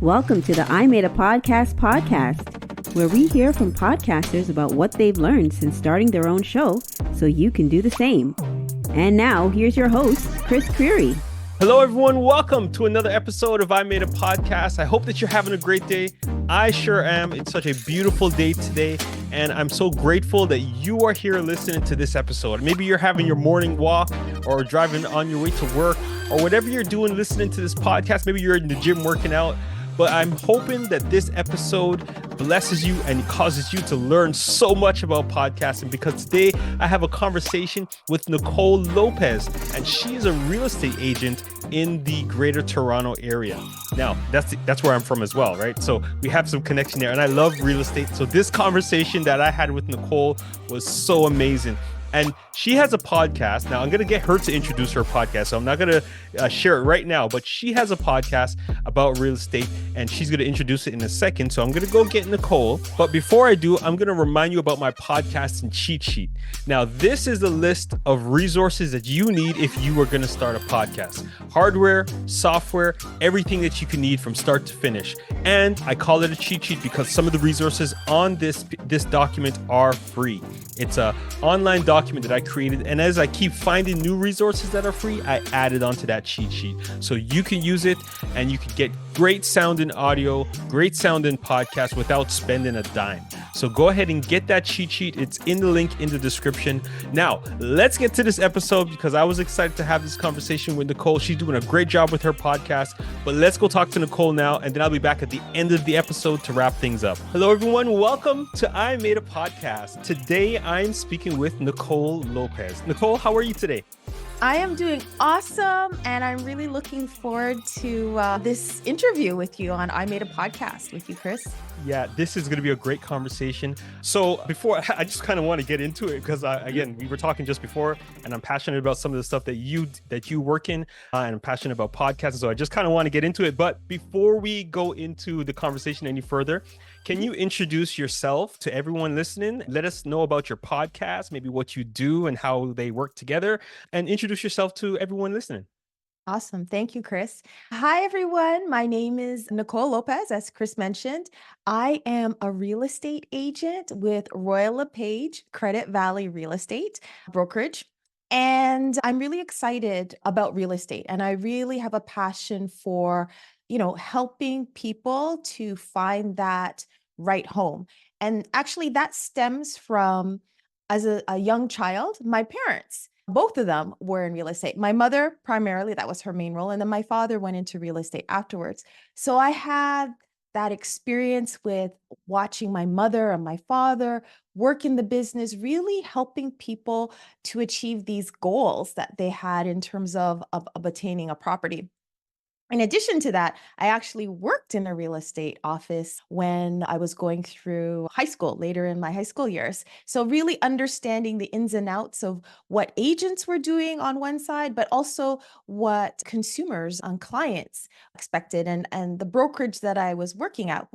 Welcome to the I Made a podcast, where we hear from podcasters about what they've learned since starting their own show so you can do the same. And now, here's your host, Chris Creary. Hello, everyone. Welcome to another episode of I Made a Podcast. I hope that you're having a great day. I sure am. It's such a beautiful day today, and I'm so grateful that you are here listening to this episode. Maybe you're having your morning walk or driving on your way to work or whatever you're doing listening to this podcast. Maybe you're in the gym working out. But I'm hoping that this episode blesses you and causes you to learn so much about podcasting, because today I have a conversation with Nicole Lopez, and she is a real estate agent in the Greater Toronto area. Now, that's where I'm from as well, right? So we have some connection there, and I love real estate. So this conversation that I had with Nicole was so amazing. And she has a podcast. Now, I'm going to get her to introduce her podcast, so I'm not going to share it right now, but she has a podcast about real estate, and she's going to introduce it in a second. So I'm going to go get Nicole. But before I do, I'm going to remind you about my podcasting cheat sheet. Now, this is the list of resources that you need if you are going to start a podcast. Hardware, software, everything that you can need from start to finish. And I call it a cheat sheet because some of the resources on this document are free. It's an online document that I created, and as I keep finding new resources that are free, I add it onto that cheat sheet so you can use it and you can get great sounding audio, great sounding podcast without spending a dime. So go ahead and get that cheat sheet. It's in the link in the description. Now, let's get to this episode because I was excited to have this conversation with Nicole. She's doing a great job with her podcast, but let's go talk to Nicole now, and then I'll be back at the end of the episode to wrap things up. Hello, everyone. Welcome to I Made a Podcast. Today, I'm speaking with Nicole Lopez. Nicole, how are you today? I am doing awesome, and I'm really looking forward to this interview with you on I Made a Podcast with you, Chris. Yeah, this is going to be a great conversation. So before, I just kind of want to get into it because, again, we were talking just before, and I'm passionate about some of the stuff that you work in, and I'm passionate about podcasts. So I just kind of want to get into it. But before we go into the conversation any further, can you introduce yourself to everyone listening? Let us know about your podcast, maybe what you do and how they work together, and introduce yourself to everyone listening. Awesome. Thank you, Chris. Hi, everyone. My name is Nicole Lopez, as Chris mentioned. I am a real estate agent with Royal LePage Credit Valley Real Estate Brokerage. And I'm really excited about real estate. And I really have a passion for, helping people to find that right home. And actually, that stems from, as a young child, my parents. Both of them were in real estate. My mother, primarily, that was her main role. And then my father went into real estate afterwards. So I had that experience with watching my mother and my father work in the business, really helping people to achieve these goals that they had in terms of attaining a property. In addition to that, I actually worked in a real estate office when I was going through high school, later in my high school years. So really understanding the ins and outs of what agents were doing on one side, but also what consumers and clients expected. And the brokerage that I was working at,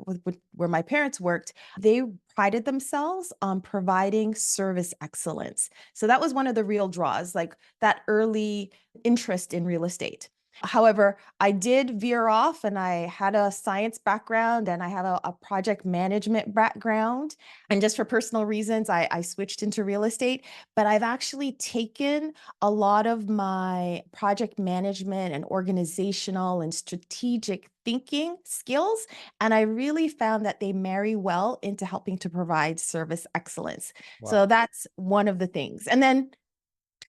where my parents worked, they prided themselves on providing service excellence. So that was one of the real draws, like that early interest in real estate. However, I did veer off, and I had a science background and I have a project management background. And just for personal reasons, I switched into real estate. But I've actually taken a lot of my project management and organizational and strategic thinking skills, and I really found that they marry well into helping to provide service excellence. Wow. So that's one of the things. And then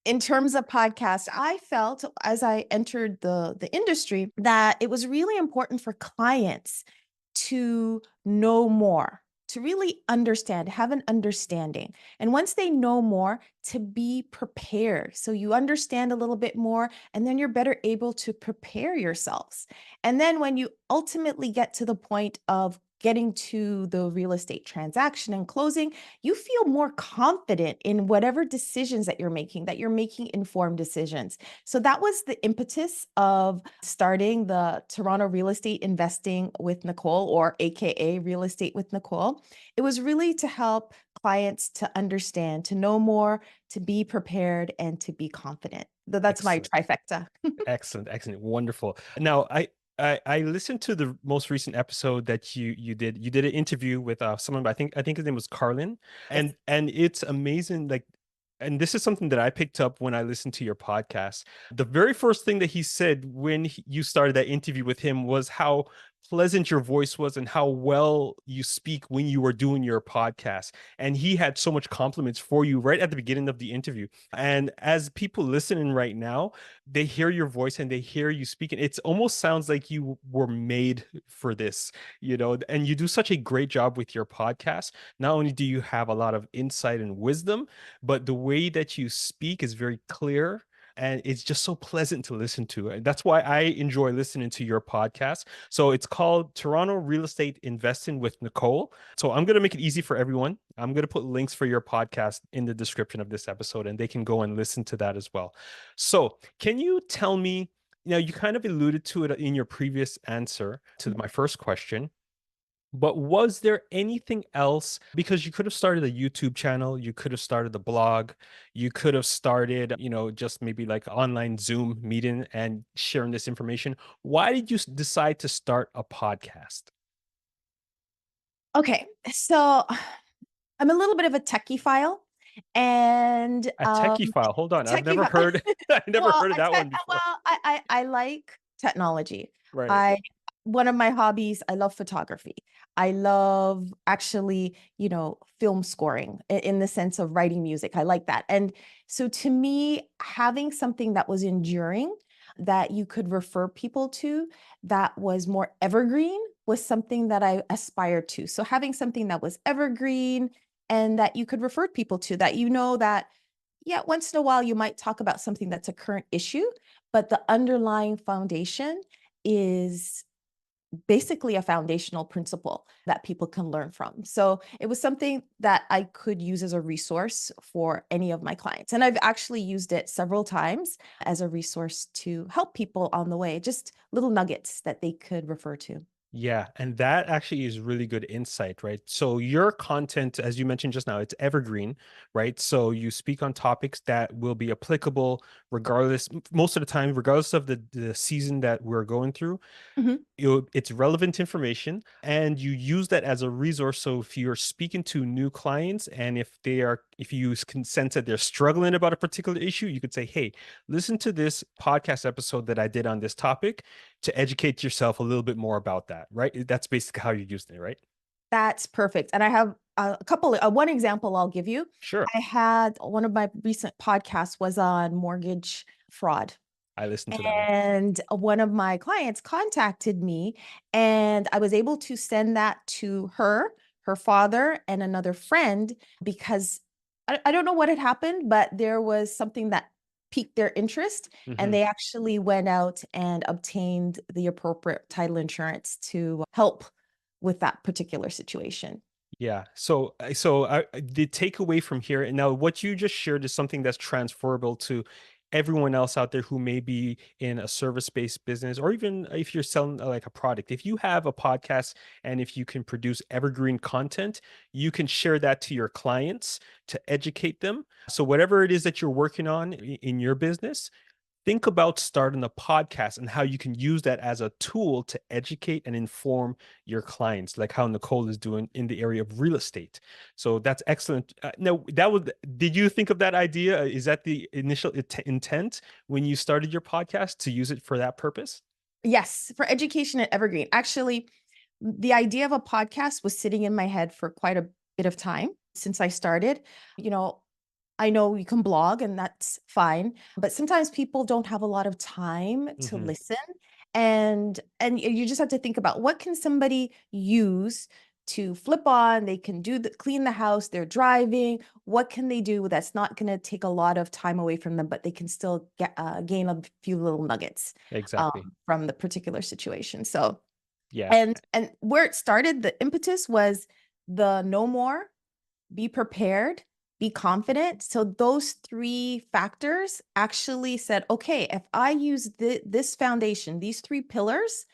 in terms of podcast, I felt as I entered the industry that it was really important for clients to know more, to really understand, have an understanding. And once they know more, to be prepared. So you understand a little bit more, and then you're better able to prepare yourselves. And then when you ultimately get to the point of getting to the real estate transaction and closing, you feel more confident in whatever decisions that you're making informed decisions. So that was the impetus of starting the Toronto Real Estate Investing with Nicole, or AKA Real Estate with Nicole. It was really to help clients to understand, to know more, to be prepared, and to be confident. That's my Excellent. trifecta. Excellent. Wonderful. Now, I listened to the most recent episode that you did. You did an interview with someone. I think his name was Carlin, Yes. and it's amazing. Like, and this is something that I picked up when I listened to your podcast. The very first thing that he said when you started that interview with him was how pleasant your voice was and how well you speak when you were doing your podcast. And he had so much compliments for you right at the beginning of the interview. And as people listening right now, they hear your voice and they hear you speaking. It almost sounds like you were made for this, and you do such a great job with your podcast. Not only do you have a lot of insight and wisdom, but the way that you speak is very clear and it's just so pleasant to listen to. And that's why I enjoy listening to your podcast. So it's called Toronto Real Estate Investing with Nicole. So I'm going to make it easy for everyone. I'm going to put links for your podcast in the description of this episode and they can go and listen to that as well. So can you tell me, you kind of alluded to it in your previous answer to my first question, but was there anything else? Because you could have started a YouTube channel, you could have started a blog, you could have started, just maybe like online Zoom meeting and sharing this information. Why did you decide to start a podcast? Okay. So I'm a little bit of a techie file and A techie file. Hold on. I've never file. heard I never Well, heard of that one before. I like technology. Right. I One of my hobbies, I love photography. I love actually, film scoring in the sense of writing music. I like that. And so to me, having something that was enduring that you could refer people to that was more evergreen was something that I aspired to. So having something that was evergreen and that you could refer people to that that yeah, once in a while you might talk about something that's a current issue, but the underlying foundation is basically a foundational principle that people can learn from. So it was something that I could use as a resource for any of my clients. And I've actually used it several times as a resource to help people on the way, just little nuggets that they could refer to. Yeah, and that actually is really good insight, right? So your content, as you mentioned just now, it's evergreen, right? So you speak on topics that will be applicable regardless, most of the time, regardless of the season that we're going through. Mhm. It's relevant information and you use that as a resource. So if you're speaking to new clients and if you can sense that they're struggling about a particular issue, you could say, hey, listen to this podcast episode that I did on this topic to educate yourself a little bit more about that, right? That's basically how you're using it, right? That's perfect. And I have one example I'll give you. Sure. I had one of my recent podcasts was on mortgage fraud. I listened to that one. And one of my clients contacted me, and I was able to send that to her father, and another friend because I don't know what had happened, but there was something that piqued their interest, and Mhm. they actually went out and obtained the appropriate title insurance to help with that particular situation. Yeah. The takeaway from here, and now what you just shared is something that's transferable to everyone else out there who may be in a service-based business, or even if you're selling like a product. If you have a podcast and if you can produce evergreen content, you can share that to your clients to educate them. So whatever it is that you're working on in your business, think about starting a podcast and how you can use that as a tool to educate and inform your clients, like how Nicole is doing in the area of real estate. So that's excellent. Now, did you think of that idea? Is that the initial intent when you started your podcast to use it for that purpose? Yes, for education at Evergreen. Actually, the idea of a podcast was sitting in my head for quite a bit of time since I started. You know, I know you can blog and that's fine, but sometimes people don't have a lot of time to Hmm. listen. And you just have to think about what can somebody use to flip on, they can clean the house, they're driving. What can they do that's not going to take a lot of time away from them, but they can still gain a few little nuggets Exactly. from the particular situation. So Yeah. and where it started, the impetus was the know more, be prepared, be confident. So those three factors actually said, okay, if I use this foundation, these three pillars,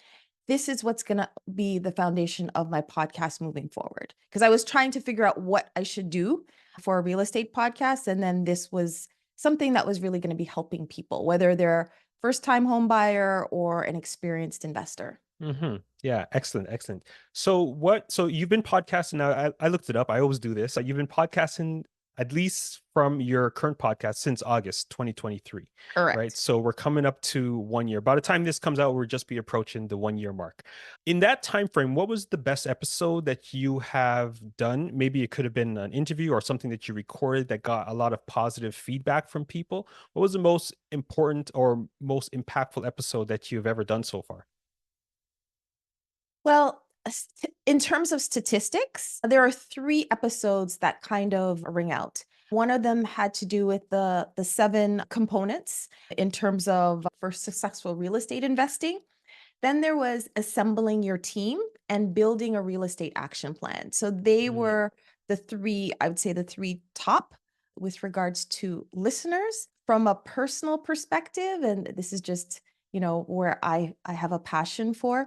this is what's going to be the foundation of my podcast moving forward. Because I was trying to figure out what I should do for a real estate podcast. And then this was something that was really going to be helping people, whether they're first-time home buyer or an experienced investor. Yeah, excellent, excellent. So you've been podcasting now. I looked it up. I always do this. You've been podcasting at least from your current podcast since August 2023, right? Correct. So we're coming up to 1 year. By the time this comes out, we'll just be approaching the 1 year mark. In that time frame, what was the best episode that you have done? Maybe it could have been an interview or something that you recorded that got a lot of positive feedback from people. What was the most important or most impactful episode that you've ever done so far? Well, in terms of statistics, there are 3 episodes that kind of ring out. One of them had to do with the 7 components in terms of for successful real estate investing. Then there was assembling your team and building a real estate action plan. So they Mm, were the 3, I would say the 3 top with regards to listeners from a personal perspective. And this is just, where I have a passion for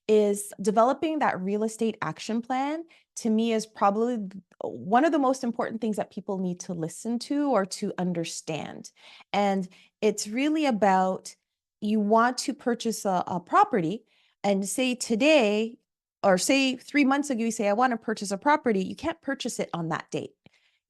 is developing that real estate action plan. To me is probably one of the most important things that people need to listen to or to understand. And it's really about you want to purchase a property and say today or say 3 months ago, you say, I want to purchase a property. You can't purchase it on that date.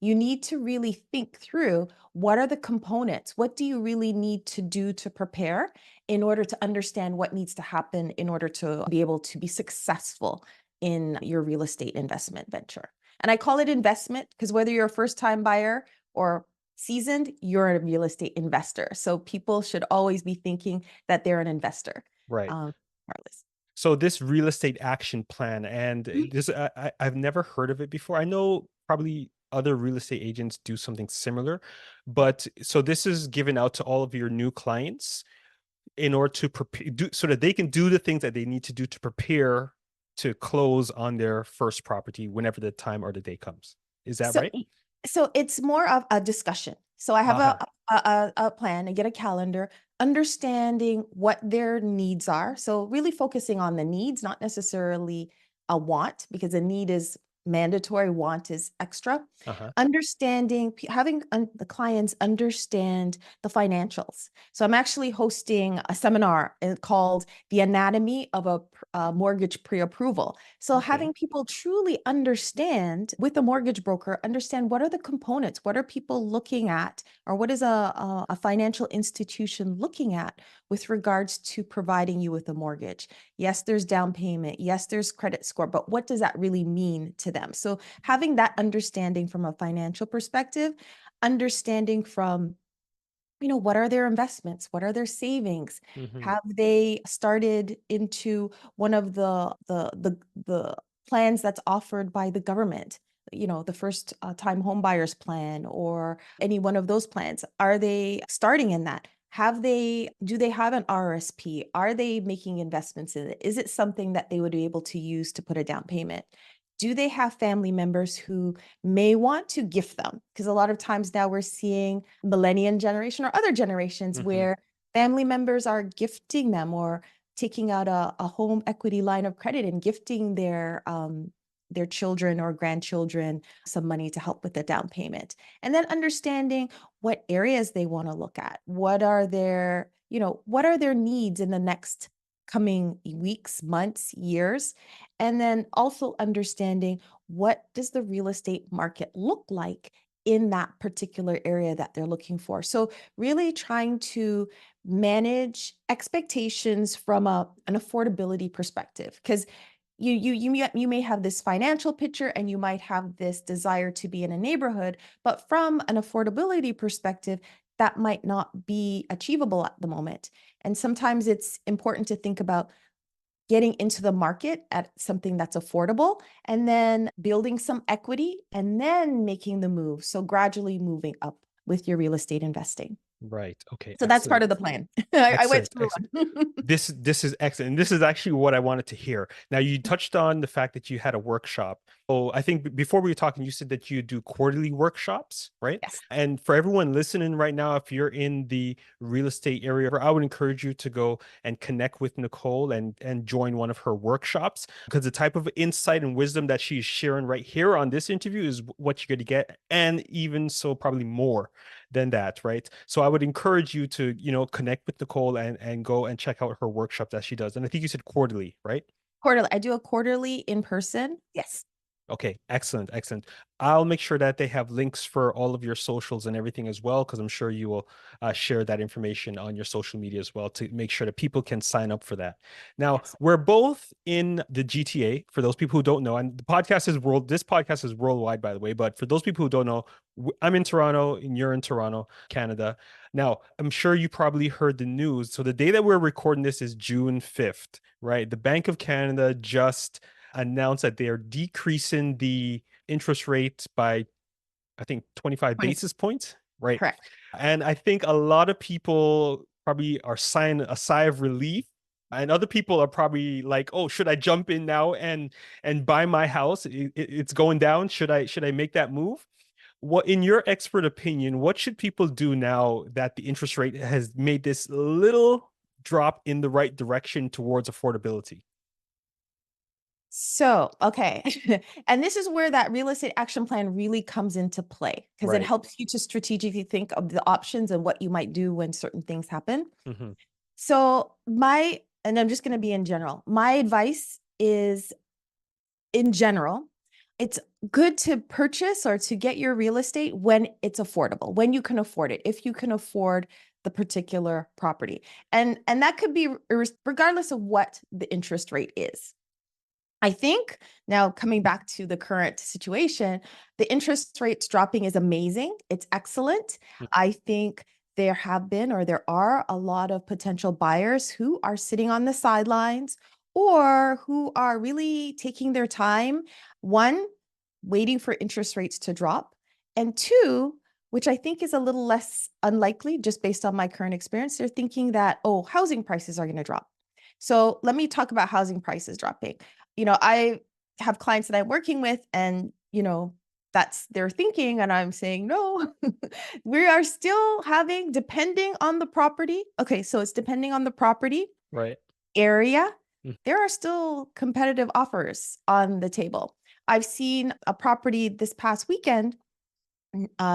You need to really think through what are the components? What do you really need to do to prepare in order to understand what needs to happen in order to be able to be successful in your real estate investment venture? And I call it investment because whether you're a first time buyer or seasoned, you're a real estate investor. So people should always be thinking that they're an investor, right. regardless. So this real estate action plan, and this I've never heard of it before. I know probably other real estate agents do something similar, but so this is given out to all of your new clients in order to prepare, so that they can do the things that they need to do to prepare to close on their first property whenever the time or the day comes. Is that So, right? so it's more of a discussion. So I have Uh-huh. a plan. I get a calendar, understanding what their needs are. So really focusing on the needs, not necessarily a want, because a need is mandatory, want is extra. Uh-huh. Understanding, having the clients understand the financials. So I'm actually hosting a seminar called The Anatomy of a Mortgage Pre-Approval. So Okay. having people truly understand with a mortgage broker, understand what are the components, what are people looking at, or what is a financial institution looking at with regards to providing you with a mortgage. Yes, there's down payment. Yes, there's credit score, but what does that really mean to them? So having that understanding from a financial perspective, understanding from what are their investments? What are their savings? Mm-hmm. Have they started into one of the plans that's offered by the government? The first time home buyers plan or any one of those plans. Are they starting in that? Do they have an RSP? Are they making investments in it? Is it something that they would be able to use to put a down payment? Do they have family members who may want to gift them? Because a lot of times now we're seeing millennial generation or other generations Mm-hmm. where family members are gifting them or taking out a home equity line of credit and gifting their children or grandchildren some money to help with the down payment. And then understanding what areas they want to look at. What are their needs in the next coming weeks, months, years? And then also understanding what does the real estate market look like in that particular area that they're looking for. So really trying to manage expectations from an affordability perspective because you may have this financial picture and you might have this desire to be in a neighborhood, but from an affordability perspective, that might not be achievable at the moment. And sometimes it's important to think about getting into the market at something that's affordable and then building some equity and then making the move. So gradually moving up with your real estate investing. Right. Okay. So that's part Excellent. of the plan. I went Excellent. through Excellent. one. This is excellent. And this is actually what I wanted to hear. Now, you touched on the fact that you had a workshop. Oh, I think before we were talking, you said that you do quarterly workshops, right? Yes. And for everyone listening right now, if you're in the real estate area, I would encourage you to go and connect with Nicole and join one of her workshops because the type of insight and wisdom that she's sharing right here on this interview is what you're going to get, and even so, probably more than that, right? So I would encourage you to, connect with Nicole and go and check out her workshop that she does. And I think you said quarterly, right? Quarterly. I do a quarterly in person. Yes. Okay, excellent, excellent. I'll make sure that they have links for all of your socials and everything as well, because I'm sure you will share that information on your social media as well to make sure that people can sign up for that. Now, Yes. we're both in the GTA. For those people who don't know, and this podcast is worldwide, by the way. But for those people who don't know, I'm in Toronto, and you're in Toronto, Canada. Now, I'm sure you probably heard the news. So the day that we're recording this is June 5th, right? The Bank of Canada just announced that they are decreasing the interest rate by, I think, 25 20. basis points, right? Correct. And I think a lot of people probably are sighing a sigh of relief. And other people are probably like, "Oh, should I jump in now and buy my house? It's going down. Should I make that move?" What, in your expert opinion, what should people do now that the interest rate has made this little drop in the right direction towards affordability? So, okay. And this is where that real estate action plan really comes into play because it Right. helps you to strategically think of the options and what you might do when certain things happen. Hmm. So, and I'm just going to be in general, my advice is in general, it's good to purchase or to get your real estate when it's affordable, when you can afford it, if you can afford the particular property. And that could be regardless of what the interest rate is. I think now coming back to the current situation, the interest rates dropping is amazing. It's excellent. I think there are a lot of potential buyers who are sitting on the sidelines or who are really taking their time. One, waiting for interest rates to drop. And two, which I think is a little less unlikely just based on my current experience, they're thinking that, oh, housing prices are going to drop. So let me talk about housing prices dropping. I have clients that I'm working with and, that's their thinking. And I'm saying, no, we are still having, depending on the property. Okay. So it's depending on the property Right. area. Mm. There are still competitive offers on the table. I've seen a property this past weekend.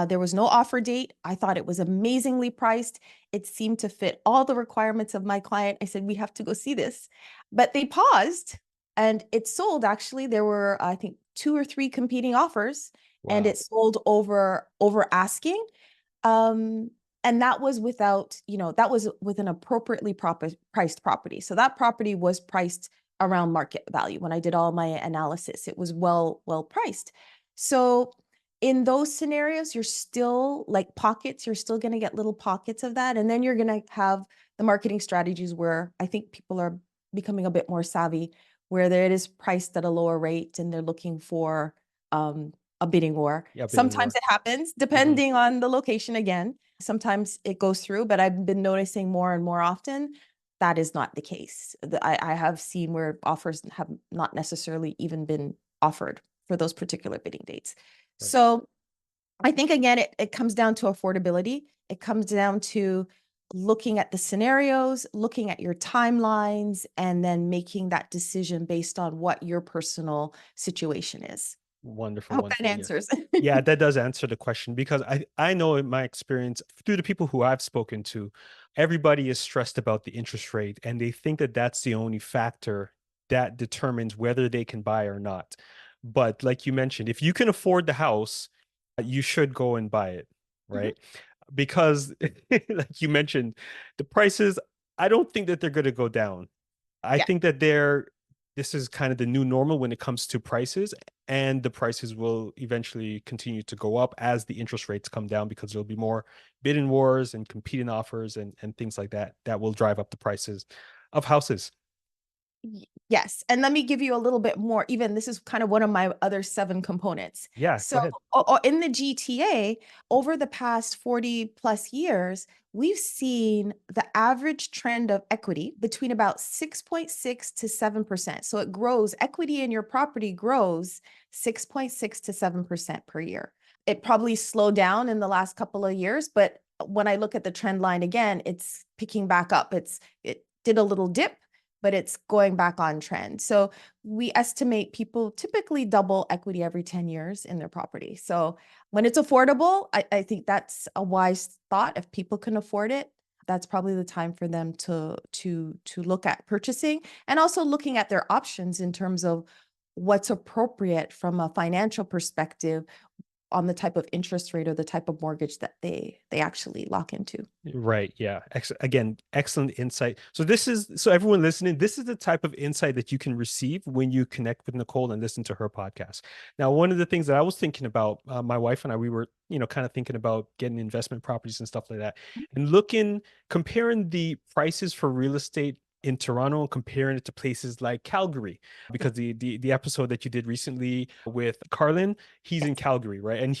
There was no offer date. I thought it was amazingly priced. It seemed to fit all the requirements of my client. I said, we have to go see this. But they paused and it sold. Actually, there were, I think, 2 or 3 competing offers and Wow. it sold over asking. Um, and that was that was with an appropriately priced property. So that property was priced around market value. When I did all my analysis, it was well priced. So in those scenarios, you're still like pockets, you're still going to get little pockets of that. And then you're going to have the marketing strategies where I think people are becoming a bit more savvy, where it is priced at a lower rate and they're looking for a bidding war. Yeah, bidding Sometimes war. it happens Hmm. depending on the location again. Sometimes it goes through, but I've been noticing more and more often that is not the case. I have seen where offers have not necessarily even been offered for those particular bidding dates. Right. So I think again, it comes down to affordability. It comes down to looking at the scenarios, looking at your timelines, and then making that decision based on what your personal situation is. I Wonderful, hope that wonderful. Yeah. answers. Yeah, that does answer the question because I know in my experience through the people who I've spoken to, everybody is stressed about the interest rate and they think that that's the only factor that determines whether they can buy or not. But like you mentioned, if you can afford the house, you should go and buy it, Mhm. right? Because like you mentioned, the prices, I don't think that they're going to go down. I Yeah. think that this is kind of the new normal when it comes to prices, and the prices will eventually continue to go up as the interest rates come down because there'll be more bidding wars and competing offers and things like that that will drive up the prices of houses. Yes. And let me give you a little bit more. Even this is kind of one of my other 7 components. Yeah, go So, ahead. in the GTA, over the past 40 plus years, we've seen the average trend of equity between about 6.6 to 7%. So, it grows, equity in your property grows 6.6 to 7% per year. It probably slowed down in the last couple of years, but when I look at the trend line again, it's picking back up. It did a little dip but it's going back on trend. So we estimate people typically double equity every 10 years in their property. So when it's affordable, I think that's a wise thought. If people can afford it, that's probably the time for them to look at purchasing, and also looking at their options in terms of what's appropriate from a financial perspective on the type of interest rate or the type of mortgage that they actually lock into. Right. Yeah. Again, excellent insight. So everyone listening, this is the type of insight that you can receive when you connect with Nicole and listen to her podcast. Now, one of the things that I was thinking about, my wife and I, we were, kind of thinking about getting investment properties and stuff like that, and comparing the prices for real estate in Toronto and comparing it to places like Calgary, because the episode that you did recently with Carlin, he's in Yes. Calgary, right? And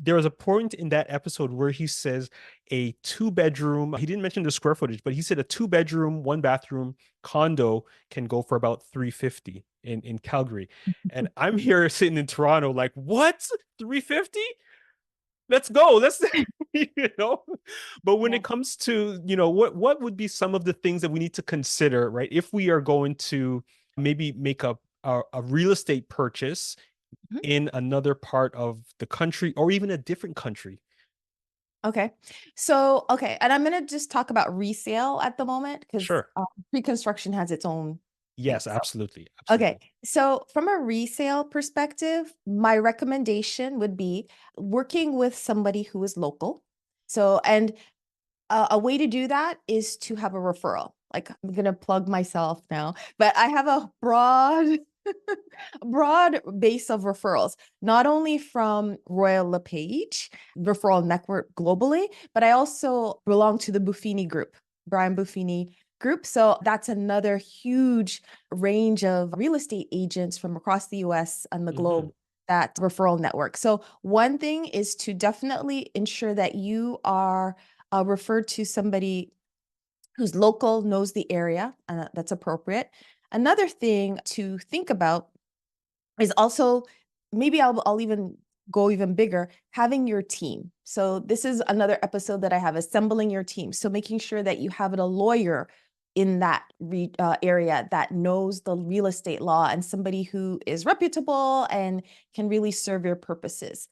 there was a point in that episode where he says a 2 bedroom, he didn't mention the square footage, but he said a 2 bedroom, 1 bathroom condo can go for about 350 in Calgary. And I'm here sitting in Toronto, like, what? 350? Let's go. Let's, you know. But when Yeah. it comes to, what would be some of the things that we need to consider, right? If we are going to maybe make a real estate purchase Mhm. in another part of the country or even a different country. Okay. So, okay. And I'm going to just talk about resale at the moment because Sure. pre-construction has its own thing. Yes, absolutely. Okay. Absolutely. So, from a resale perspective, my recommendation would be working with somebody who is local. So, and a way to do that is to have a referral. Like, I'm going to plug myself now, but I have a broad base of referrals, not only from Royal LePage referral network globally, but I also belong to the Buffini group, Brian Buffini group. So that's another huge range of real estate agents from across the US and the Hmm. globe, that referral network. So one thing is to definitely ensure that you are referred to somebody who's local, knows the area, that's appropriate. Another thing to think about is also, maybe I'll even go even bigger, having your team. So this is another episode that I have, assembling your team. So making sure that you have a lawyer in that area that knows the real estate law and somebody who is reputable and can really serve your purposes.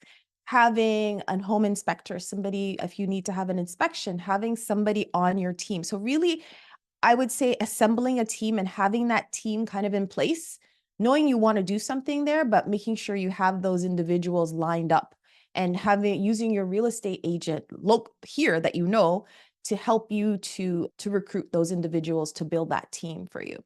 Having a home inspector, somebody, if you need to have an inspection, having somebody on your team. So really, I would say assembling a team and having that team kind of in place, knowing you want to do something there, but making sure you have those individuals lined up, and using your real estate agent look here that to help you to recruit those individuals to build that team for you.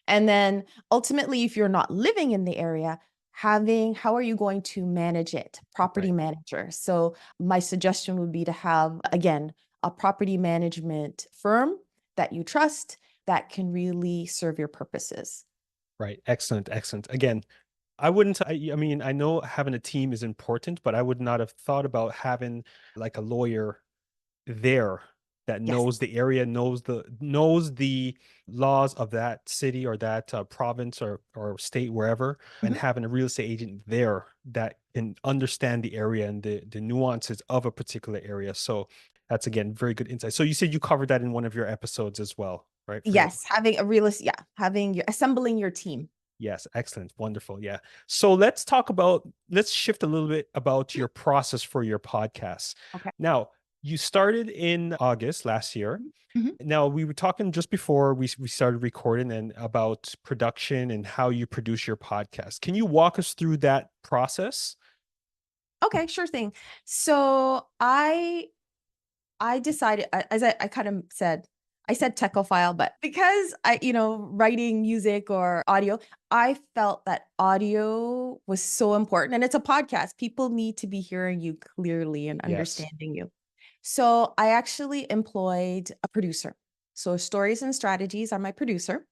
And then ultimately, if you're not living in the area, how are you going to manage it? Property Right. manager. So my suggestion would be to have, again, a property management firm that you trust that can really serve your purposes. Right. Excellent. Excellent. Again, I wouldn't, I mean, I know having a team is important, but I would not have thought about having like a lawyer there that Yes. knows the area, knows the laws of that city or that province or state, wherever, and Mhm. having a real estate agent there that can understand the area and the nuances of a particular area. So that's again very good insight. So you said you covered that in one of your episodes as well, right? For your Yes, having a realist, yeah, having your assembling your team. Yes, excellent. Wonderful. Yeah. So let's shift a little bit about your process for your podcast. Okay. Now, you started in August last year. Mhm. Now, we were talking just before we started recording and about production and how you produce your podcast. Can you walk us through that process? Okay, sure thing. So I decided, as I kind of said, I said techophile, but because writing music or audio, I felt that audio was so important. And it's a podcast. People need to be hearing you clearly and Yes. understanding you. So I actually employed a producer. So Stories and Strategies are my producer,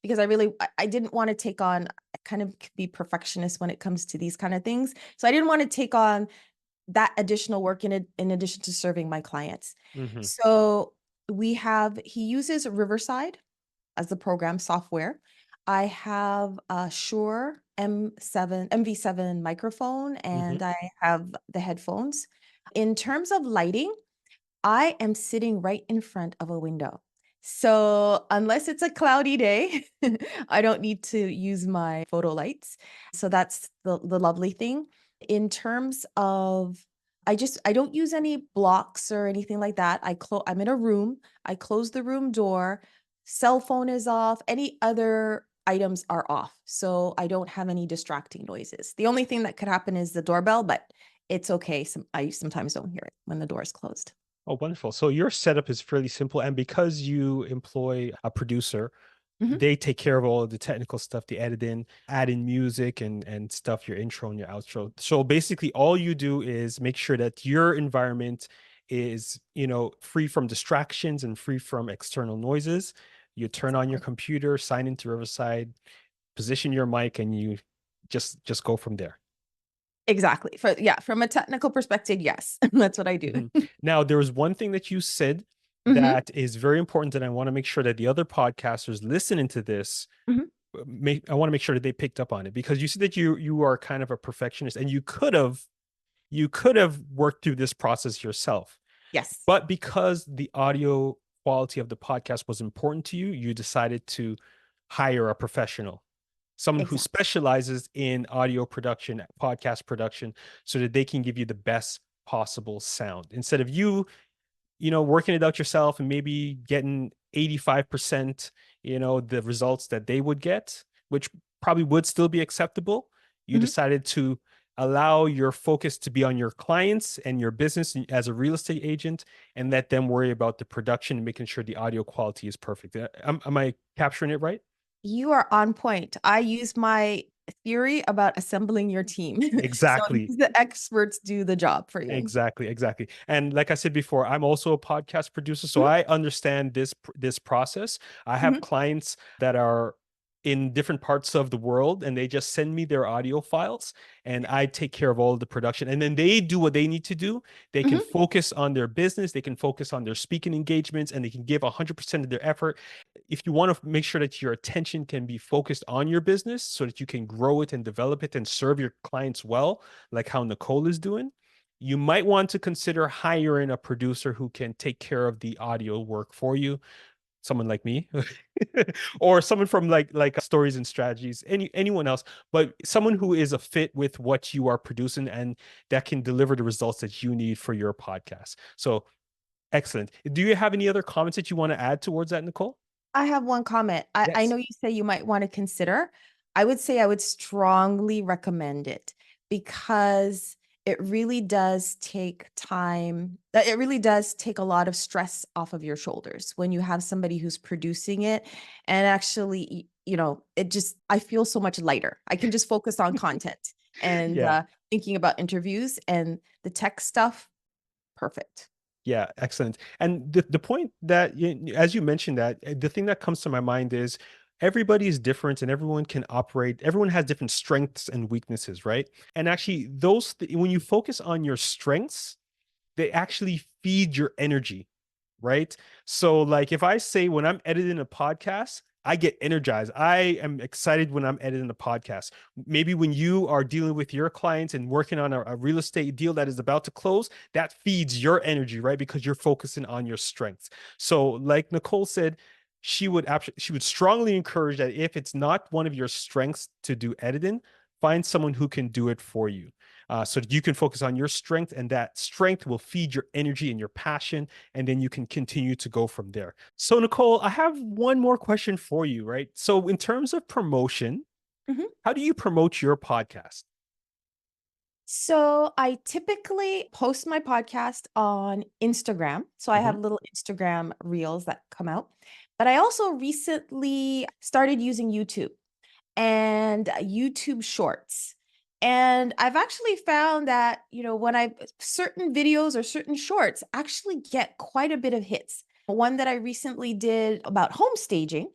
because I didn't want to take on, I kind of be perfectionist when it comes to these kind of things. So I didn't want to take on that additional work in addition to serving my clients. Hmm. So he uses Riverside as the program software. I have a Shure MV7 microphone, Hmm. and I have the headphones. In terms of lighting, I am sitting right in front of a window. So unless it's a cloudy day, I don't need to use my photo lights. So that's the lovely thing. In terms of I don't use any blocks or anything like that. I'm in a room, I close the room door, cell phone is off, any other items are off. So I don't have any distracting noises. The only thing that could happen is the doorbell, but it's okay. I sometimes don't hear it when the door is closed. Oh, wonderful. So your setup is fairly simple. And because you employ a producer, Mhm. they take care of all of the technical stuff, the editing, add in music and stuff, your intro and your outro. So basically all you do is make sure that your environment is, free from distractions and free from external noises. You turn on your Exactly. computer, sign into Riverside, position your mic, and you just go from there. Exactly. From a technical perspective, yes, that's what I do. Mhm. Now, there was one thing that you said Mhm, that is very important, and I want to make sure that the other podcasters listening to this, mhm. I want to make sure that they picked up on it, because you said that you are kind of a perfectionist, and you could have worked through this process yourself, Yes, but because the audio quality of the podcast was important to you, you decided to hire a professional, someone who exactly. specializes in audio production, podcast production, so that they can give you the best possible sound instead of you working it out yourself and maybe getting 85%, the results that they would get, which probably would still be acceptable. You Mhm. decided to allow your focus to be on your clients and your business as a real estate agent, and let them worry about the production and making sure the audio quality is perfect. Am I capturing it right? You are on point. I use my theory about assembling your team. So Exactly. the experts do the job for you. Exactly, exactly. And like I said before, I'm also a podcast producer, so Mhm, I understand this process. I have mhm, clients that are in different parts of the world, and they just send me their audio files, and I take care of all of the production, and then they do what they need to do. They can mhm. focus on their business, they can focus on their speaking engagements, and they can give 100% of their effort. If you want to make sure that your attention can be focused on your business so that you can grow it and develop it and serve your clients well, like how Nicole is doing, you might want to consider hiring a producer who can take care of the audio work for you, someone like me, or someone from like stories and strategies, anyone else, but someone who is a fit with what you are producing and that can deliver the results that you need for your podcast. So excellent. Do you have any other comments that you want to add towards that, Nicole? I have one comment. I Yes. know you say you might want to consider. I would say I would strongly recommend it because it really does take time. It really does take a lot of stress off of your shoulders when you have somebody who's producing it. And actually, I feel so much lighter. I can just focus on content and Yeah. thinking about interviews and the tech stuff. Perfect. Yeah, excellent. And the point that, as you mentioned that, the thing that comes to my mind is everybody is different and everyone can operate, everyone has different strengths and weaknesses, right? And actually, when you focus on your strengths, they actually feed your energy, right? So, like, if I say when I'm editing a podcast, I get energized. I am excited when I'm editing a podcast. Maybe when you are dealing with your clients and working on a real estate deal that is about to close, that feeds your energy, right? Because you're focusing on your strengths. So, like Nicole said, she would strongly encourage that if it's not one of your strengths to do editing, find someone who can do it for you, so that you can focus on your strength, and that strength will feed your energy and your passion, and then you can continue to go from there. So, Nicole, I have one more question for you, right? So, in terms of promotion, Mhm. how do you promote your podcast? So I typically post my podcast on Instagram. So I Mhm. have little Instagram reels that come out. But I also recently started using YouTube and YouTube Shorts. And I've actually found that, when certain videos or certain shorts actually get quite a bit of hits. One that I recently did about home staging,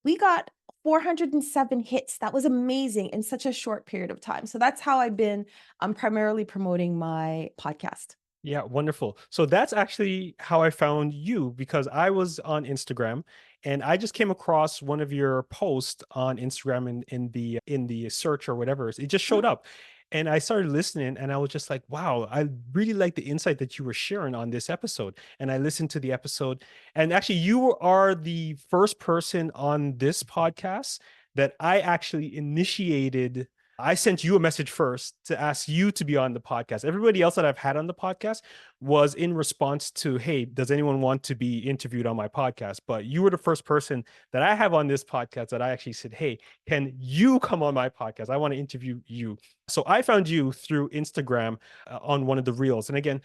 we got 407 hits. That was amazing in such a short period of time. So that's how I've been primarily promoting my podcast. Yeah, wonderful. So that's actually how I found you, because I was on Instagram and I just came across one of your posts on Instagram in the search or whatever. It just Mhm, showed up. And I started listening and I was just like, wow, I really like the insight that you were sharing on this episode. And I listened to the episode. And actually, you are the first person on this podcast that I actually initiated. I sent you a message first to ask you to be on the podcast. Everybody else that I've had on the podcast was in response to, hey, does anyone want to be interviewed on my podcast? But you were the first person that I have on this podcast that I actually said, hey, can you come on my podcast? I want to interview you. So I found you through Instagram on one of the reels. And again,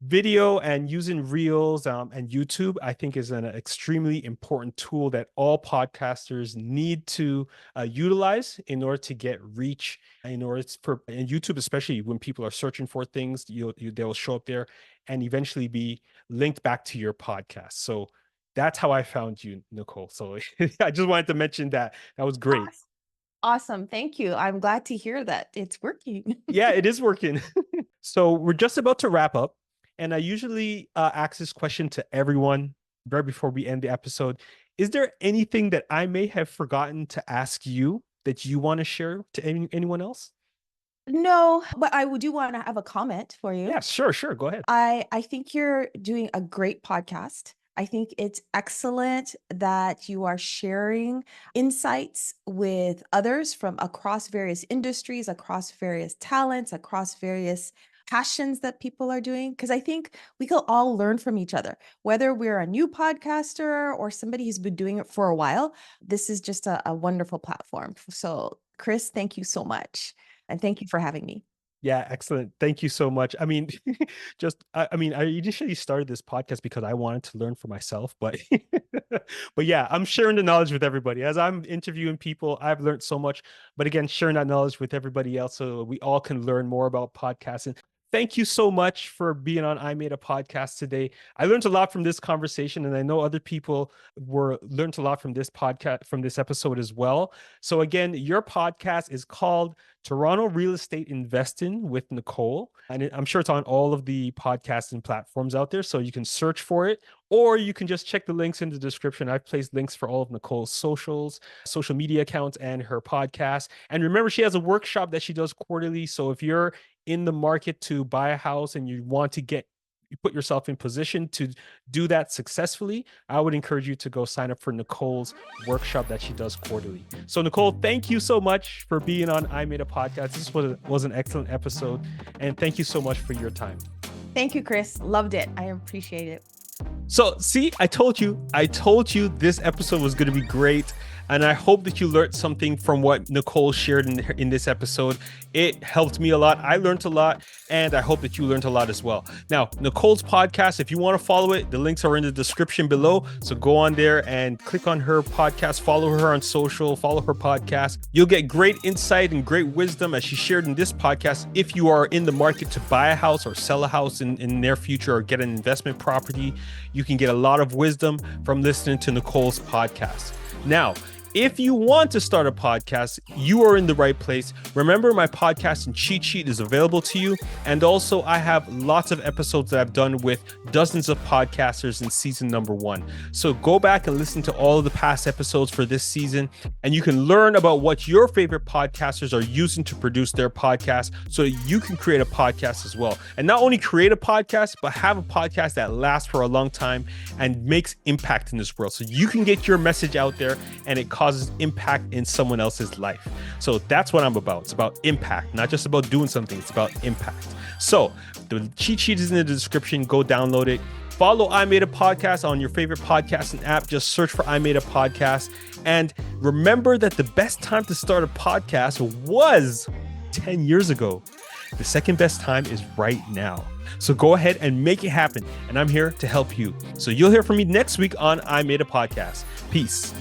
video and using reels and YouTube, I think is an extremely important tool that all podcasters need to utilize in order to get reach, in order for and YouTube, especially when people are searching for things, they will show up there and eventually be linked back to your podcast. So that's how I found you, Nicole. So I just wanted to mention that. That was great. Awesome. Thank you. I'm glad to hear that it's working. Yeah, it is working. So we're just about to wrap up. And I usually ask this question to everyone right before we end the episode. Is there anything that I may have forgotten to ask you that you want to share to anyone else? No, but I do want to have a comment for you. Yeah, sure. Go ahead. I think you're doing a great podcast. I think it's excellent that you are sharing insights with others from across various industries, across various talents, across various passions that people are doing. Because I think we can all learn from each other, whether we're a new podcaster or somebody who's been doing it for a while. This is just a wonderful platform. So, Chris, thank you so much. And thank you for having me. Yeah, excellent. Thank you so much. I mean, I mean, I initially started this podcast because I wanted to learn for myself, but but yeah, I'm sharing the knowledge with everybody. As I'm interviewing people, I've learned so much, but again, sharing that knowledge with everybody else so we all can learn more about podcasting. Thank you so much for being on I Made a Podcast today. I learned a lot from this conversation, and I know other people learned a lot from this podcast, from this episode as well. So again, your podcast is called Toronto Real Estate Investing with Nicole. And I'm sure it's on all of the podcasting platforms out there. So you can search for it, or you can just check the links in the description. I've placed links for all of Nicole's social media accounts, and her podcast. And remember, she has a workshop that she does quarterly. So if you're in the market to buy a house and you want to put yourself in position to do that successfully, I would encourage you to go sign up for Nicole's workshop that she does quarterly. So Nicole, thank you so much for being on I Made a Podcast. This was an excellent episode, and thank you so much for your time. Thank you, Chris. Loved it. I appreciate it. So see, I told you this episode was going to be great. And I hope that you learned something from what Nicole shared in this episode. It helped me a lot. I learned a lot, and I hope that you learned a lot as well. Now, Nicole's podcast, if you want to follow it, the links are in the description below. So go on there and click on her podcast, follow her on social, follow her podcast. You'll get great insight and great wisdom as she shared in this podcast. If you are in the market to buy a house or sell a house in near future or get an investment property, you can get a lot of wisdom from listening to Nicole's podcast. Now, if you want to start a podcast, you are in the right place. Remember, my podcasting cheat sheet is available to you. And also, I have lots of episodes that I've done with dozens of podcasters in season number 1. So go back and listen to all of the past episodes for this season, and you can learn about what your favorite podcasters are using to produce their podcast so you can create a podcast as well. And not only create a podcast, but have a podcast that lasts for a long time and makes impact in this world. So you can get your message out there and it causes impact in someone else's life. So that's what I'm about. It's about impact, not just about doing something. It's about impact. So the cheat sheet is in the description. Go download it. Follow I Made a Podcast on your favorite podcasting app. Just search for I Made a Podcast. And remember that the best time to start a podcast was 10 years ago. The second best time is right now. So go ahead and make it happen. And I'm here to help you. So you'll hear from me next week on I Made a Podcast. Peace.